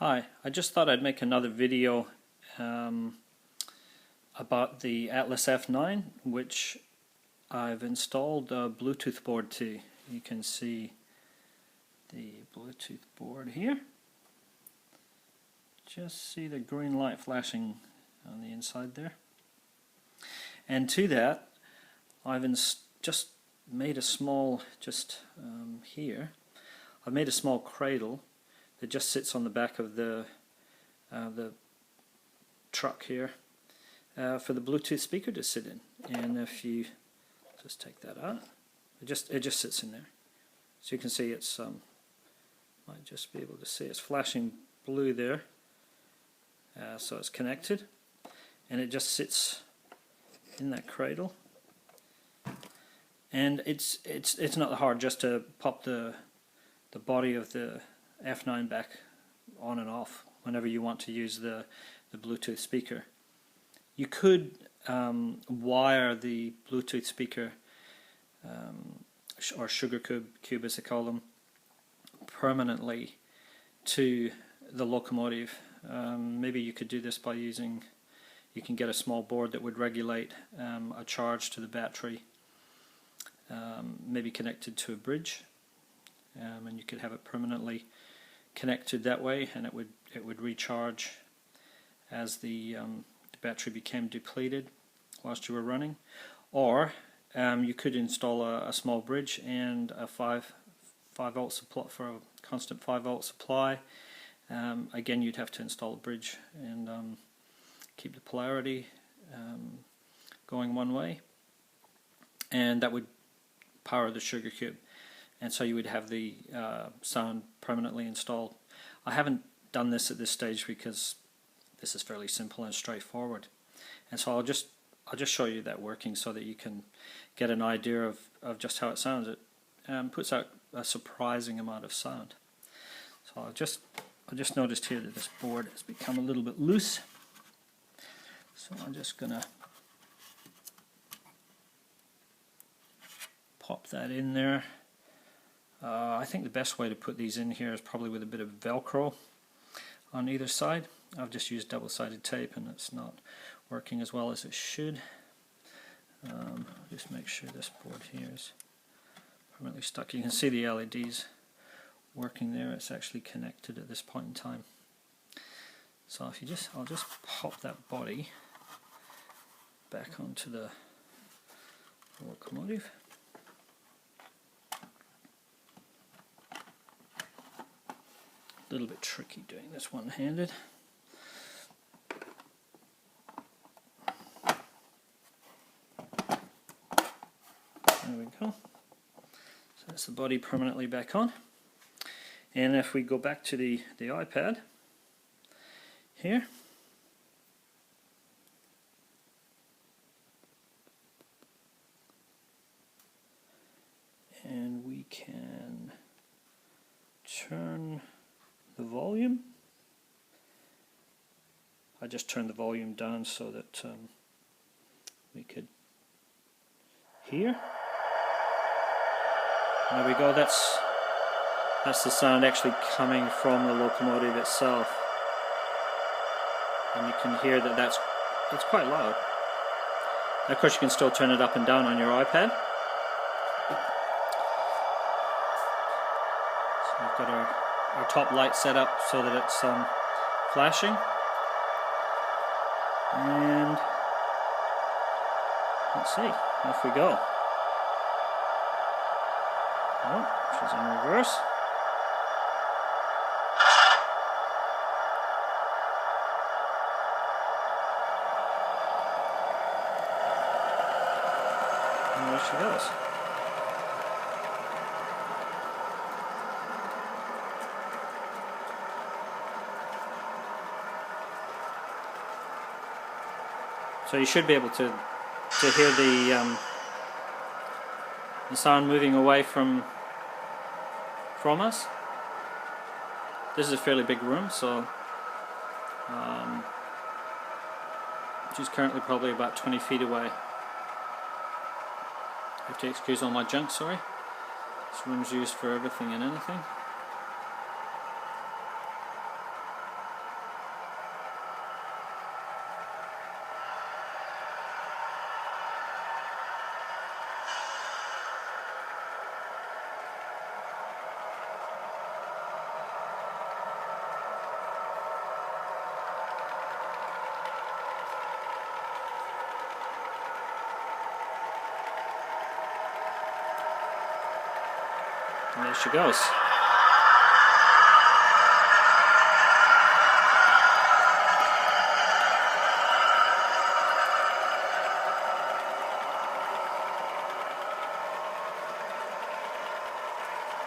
Hi, I just thought I'd make another video about the Atlas F9, which I've installed a Bluetooth board to. You can see the Bluetooth board here. Just see the green light flashing on the inside there. And to that, I've just made a small, here, I've made a small cradle that just sits on the back of the truck here for the Bluetooth speaker to sit in. And if you just take that out, it just sits in there. So you can see it's might just be able to see it's flashing blue there. So it's connected, and it just sits in that cradle. And it's not hard just to pop the body of the F9 back on and off whenever you want to use the Bluetooth speaker. You could wire the Bluetooth speaker or sugar cube as they call them permanently to the locomotive. Maybe you could do this by you can get a small board that would regulate a charge to the battery, maybe connected to a bridge, and you could have it permanently connected that way, and it would recharge as the battery became depleted whilst you were running. Or you could install a small bridge and a 5 volt supply for a constant 5 volt supply. Again, you'd have to install a bridge and keep the polarity going one way, and that would power the sugar cube, and so you would have the sound permanently installed. I haven't done this at this stage because this is fairly simple and straightforward, and so I'll just show you that working so that you can get an idea of just how it sounds. It puts out a surprising amount of sound. So I just noticed here that this board has become a little bit loose, so I'm just gonna pop that in there. I think the best way to put these in here is probably with a bit of Velcro on either side. I've just used double-sided tape and it's not working as well as it should. Just make sure this board here is permanently stuck. You can see the LEDs working there. It's actually connected at this point in time. So if I'll just pop that body back onto the locomotive. A little bit tricky doing this one-handed. There we go. So that's the body permanently back on. And if we go back to the iPad here, and we can turn the volume. I just turned the volume down so that we could hear. There we go. That's the sound actually coming from the locomotive itself, and you can hear that it's quite loud. Of course, you can still turn it up and down on your iPad. So we've got our top light set up so that it's flashing, and let's see, off we go. Oh, she's in reverse. And there she goes. So you should be able to hear the sound moving away from us. This is a fairly big room, so she's currently probably about 20 feet away. I have to excuse all my junk, sorry. This room's used for everything and anything. there she goes.